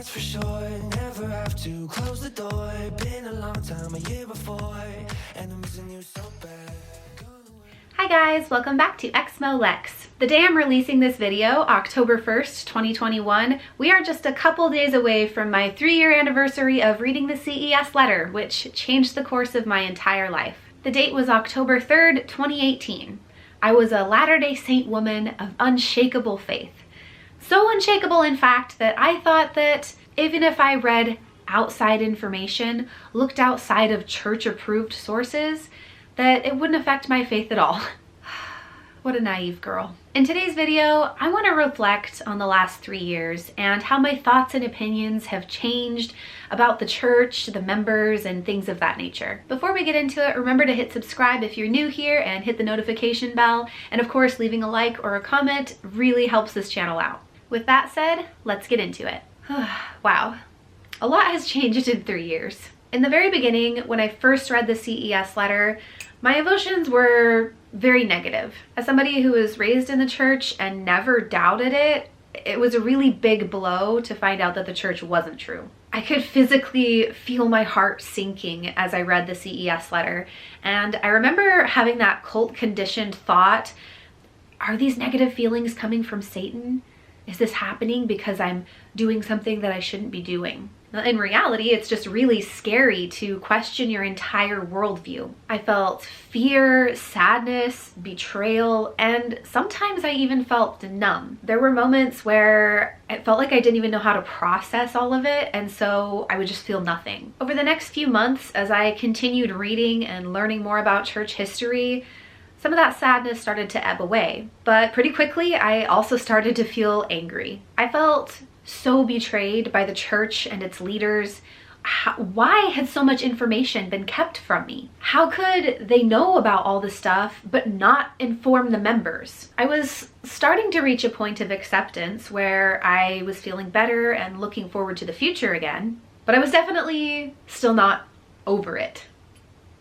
that's for sure. Never have to close the door. Been a long time, a year before, and I'm missing you so bad. Hi guys, welcome back to Exmo Lex. The day I'm releasing this video, October 1st, 2021, we are just a couple days away from my 3-year anniversary of reading the CES letter, which changed the course of my entire life. The date was October 3rd, 2018. I was a Latter-day Saint woman of unshakable faith. So unshakable, in fact, that I thought that even if I read outside information, looked outside of church-approved sources, that it wouldn't affect my faith at all. What a naive girl. In today's video, I want to reflect on the last 3 years and how my thoughts and opinions have changed about the church, the members, and things of that nature. Before we get into it, remember to hit subscribe if you're new here and hit the notification bell. And of course, leaving a like or a comment really helps this channel out. With that said, let's get into it. Wow, a lot has changed in 3 years. In the very beginning, when I first read the CES letter, my emotions were very negative. As somebody who was raised in the church and never doubted it, it was a really big blow to find out that the church wasn't true. I could physically feel my heart sinking as I read the CES letter, and I remember having that cult-conditioned thought, are these negative feelings coming from Satan? Is this happening because I'm doing something that I shouldn't be doing? In reality, it's just really scary to question your entire worldview. I felt fear, sadness, betrayal, and sometimes I even felt numb. There were moments where it felt like I didn't even know how to process all of it, and so I would just feel nothing. Over the next few months, as I continued reading and learning more about church history, some of that sadness started to ebb away. But pretty quickly, I also started to feel angry. I felt so betrayed by the church and its leaders. Why had so much information been kept from me? How could they know about all this stuff but not inform the members? I was starting to reach a point of acceptance where I was feeling better and looking forward to the future again, but I was definitely still not over it.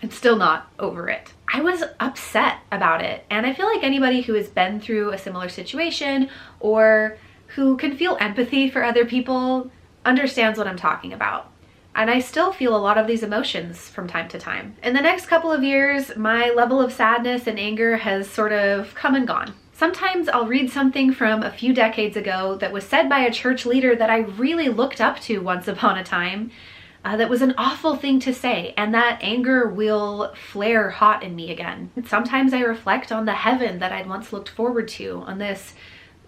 I'm still not over it. I was upset about it, and I feel like anybody who has been through a similar situation or who can feel empathy for other people understands what I'm talking about. And I still feel a lot of these emotions from time to time. In the next couple of years, my level of sadness and anger has sort of come and gone. Sometimes I'll read something from a few decades ago that was said by a church leader that I really looked up to once upon a time, that was an awful thing to say, and that anger will flare hot in me again. And sometimes I reflect on the heaven that I'd once looked forward to, on this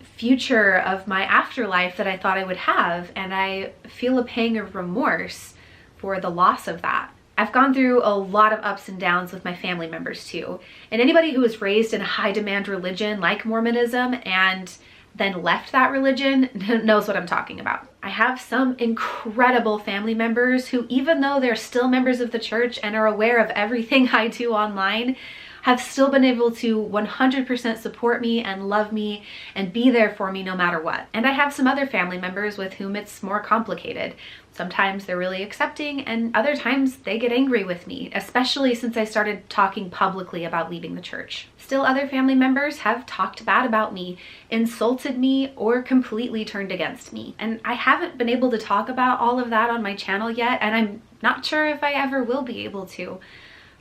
future of my afterlife that I thought I would have, and I feel a pang of remorse for the loss of that. I've gone through a lot of ups and downs with my family members too, and anybody who was raised in a high demand religion like Mormonism and then left that religion knows what I'm talking about. I have some incredible family members who, even though they're still members of the church and are aware of everything I do online, have still been able to 100% support me and love me and be there for me no matter what. And I have some other family members with whom it's more complicated. Sometimes they're really accepting, and other times they get angry with me, especially since I started talking publicly about leaving the church. Still, other family members have talked bad about me, insulted me, or completely turned against me. And I haven't been able to talk about all of that on my channel yet, and I'm not sure if I ever will be able to.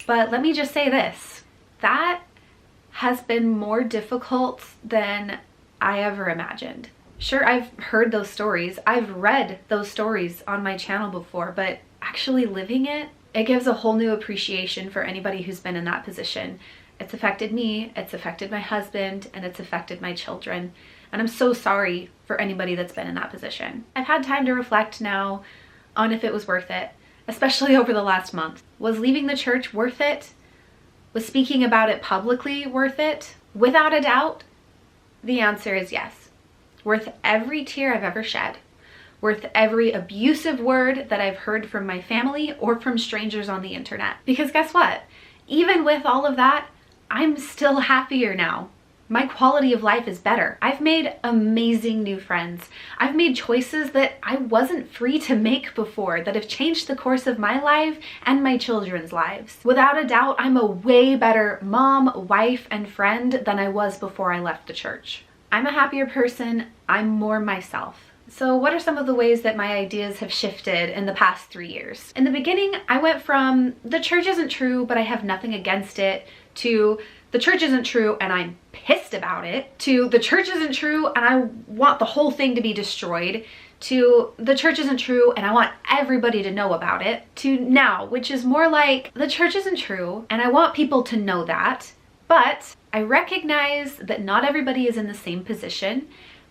But let me just say this. That has been more difficult than I ever imagined. Sure, I've heard those stories. I've read those stories on my channel before, but actually living it, it gives a whole new appreciation for anybody who's been in that position. It's affected me, it's affected my husband, and it's affected my children. And I'm so sorry for anybody that's been in that position. I've had time to reflect now on if it was worth it, especially over the last month. Was leaving the church worth it? Was speaking about it publicly worth it? Without a doubt, the answer is yes. Worth every tear I've ever shed. Worth every abusive word that I've heard from my family or from strangers on the internet. Because guess what? Even with all of that, I'm still happier now. My quality of life is better. I've made amazing new friends. I've made choices that I wasn't free to make before that have changed the course of my life and my children's lives. Without a doubt, I'm a way better mom, wife, and friend than I was before I left the church. I'm a happier person. I'm more myself. So what are some of the ways that my ideas have shifted in the past 3 years? In the beginning, I went from the church isn't true, but I have nothing against it, to the church isn't true and I'm pissed about it, to the church isn't true and I want the whole thing to be destroyed, to the church isn't true and I want everybody to know about it, to now, which is more like the church isn't true and I want people to know that, but I recognize that not everybody is in the same position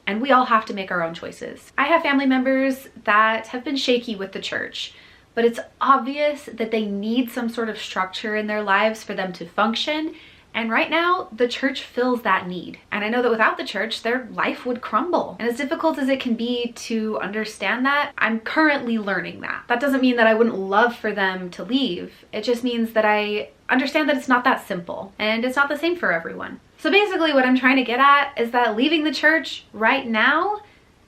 and we all have to make our own choices. I have family members that have been shaky with the church, but it's obvious that they need some sort of structure in their lives for them to function. And right now, the church fills that need. And I know that without the church, their life would crumble. And as difficult as it can be to understand that, I'm currently learning that. That doesn't mean that I wouldn't love for them to leave. It just means that I understand that it's not that simple and it's not the same for everyone. So basically what I'm trying to get at is that leaving the church right now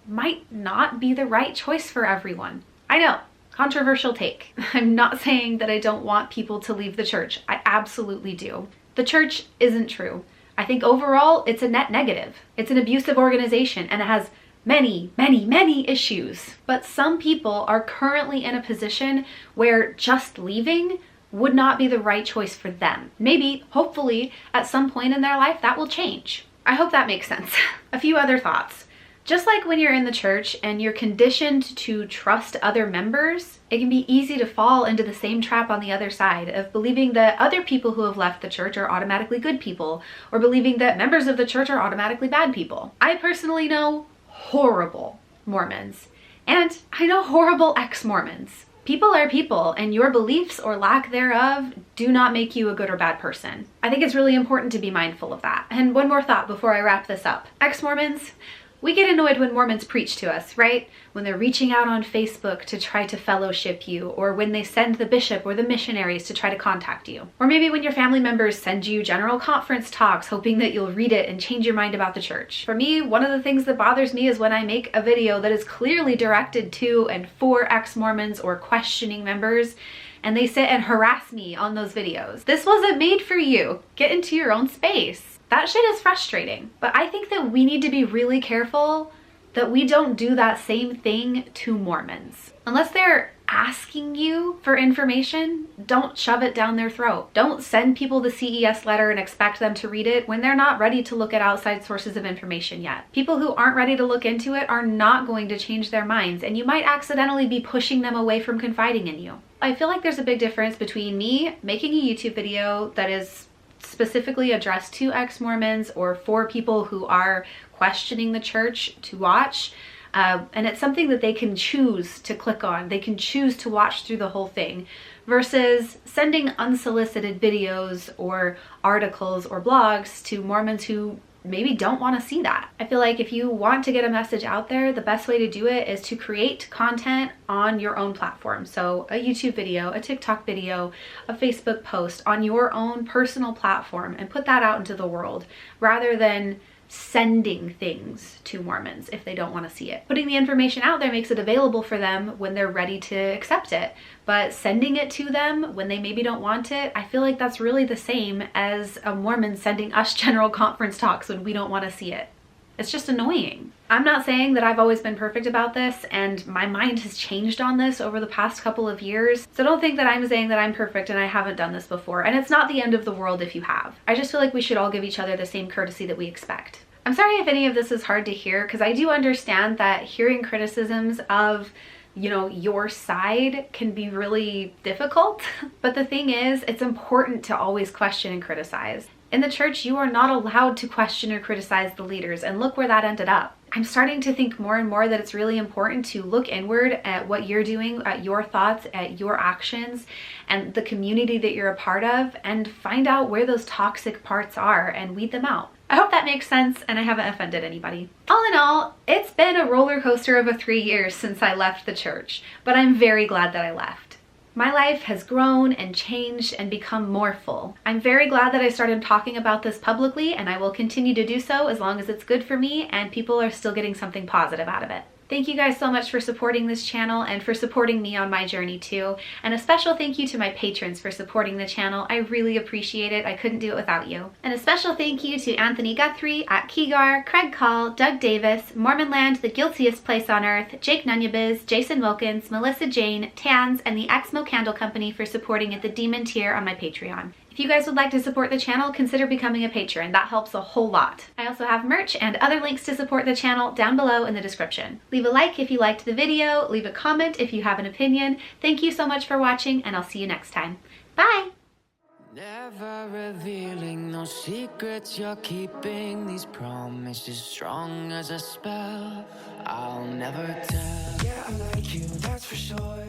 might not be the right choice for everyone. I know. Controversial take. I'm not saying that I don't want people to leave the church. I absolutely do. The church isn't true. I think overall it's a net negative. It's an abusive organization and it has many, many, many issues. But some people are currently in a position where just leaving would not be the right choice for them. Maybe, hopefully, at some point in their life that will change. I hope that makes sense. A few other thoughts. Just like when you're in the church and you're conditioned to trust other members, it can be easy to fall into the same trap on the other side of believing that other people who have left the church are automatically good people, or believing that members of the church are automatically bad people. I personally know horrible Mormons, and I know horrible ex-Mormons. People are people, and your beliefs or lack thereof do not make you a good or bad person. I think it's really important to be mindful of that. And one more thought before I wrap this up. Ex-Mormons, we get annoyed when Mormons preach to us, right? When they're reaching out on Facebook to try to fellowship you, or when they send the bishop or the missionaries to try to contact you. Or maybe when your family members send you general conference talks hoping that you'll read it and change your mind about the church. For me, one of the things that bothers me is when I make a video that is clearly directed to and for ex-Mormons or questioning members, and they sit and harass me on those videos. This wasn't made for you. Get into your own space. That shit is frustrating. But I think that we need to be really careful that we don't do that same thing to Mormons. Unless they're asking you for information, don't shove it down their throat. Don't send people the CES letter and expect them to read it when they're not ready to look at outside sources of information yet. People who aren't ready to look into it are not going to change their minds, and you might accidentally be pushing them away from confiding in you. I feel like there's a big difference between me making a YouTube video that is specifically addressed to ex-Mormons or for people who are questioning the church to watch, and it's something that they can choose to click on. They can choose to watch through the whole thing, versus sending unsolicited videos or articles or blogs to Mormons who maybe don't want to see that. I feel like if you want to get a message out there, the best way to do it is to create content on your own platform. So a YouTube video, a TikTok video, a Facebook post on your own personal platform, and put that out into the world rather than sending things to Mormons if they don't want to see it. Putting the information out there makes it available for them when they're ready to accept it, but sending it to them when they maybe don't want it, I feel like that's really the same as a Mormon sending us general conference talks when we don't want to see it. It's just annoying. I'm not saying that I've always been perfect about this, and my mind has changed on this over the past couple of years. So don't think that I'm saying that I'm perfect and I haven't done this before. And it's not the end of the world if you have. I just feel like we should all give each other the same courtesy that we expect. I'm sorry if any of this is hard to hear, because I do understand that hearing criticisms of, you know, your side can be really difficult. But the thing is, it's important to always question and criticize. In the church, you are not allowed to question or criticize the leaders, and look where that ended up. I'm starting to think more and more that it's really important to look inward at what you're doing, at your thoughts, at your actions, and the community that you're a part of, and find out where those toxic parts are and weed them out. I hope that makes sense and I haven't offended anybody. All in all, it's been a roller coaster of 3 years since I left the church, but I'm very glad that I left. My life has grown and changed and become more full. I'm very glad that I started talking about this publicly, and I will continue to do so as long as it's good for me and people are still getting something positive out of it. Thank you guys so much for supporting this channel and for supporting me on my journey too. And a special thank you to my patrons for supporting the channel. I really appreciate it. I couldn't do it without you. And a special thank you to Anthony Guthrie, at Keegar, Craig Call, Doug Davis, Mormonland, The Guiltiest Place on Earth, Jake Nunyabiz, Jason Wilkins, Melissa Jane, Tans, and the Exmo Candle Company for supporting at the Demon tier on my Patreon. If you guys would like to support the channel, consider becoming a patron. That helps a whole lot. I also have merch and other links to support the channel down below in the description. Leave a like if you liked the video, leave a comment if you have an opinion. Thank you so much for watching, and I'll see you next time. Bye! Never revealing no secrets you're keeping. These promises strong as a spell. I'll never tell. Yeah, I like you, that's for sure.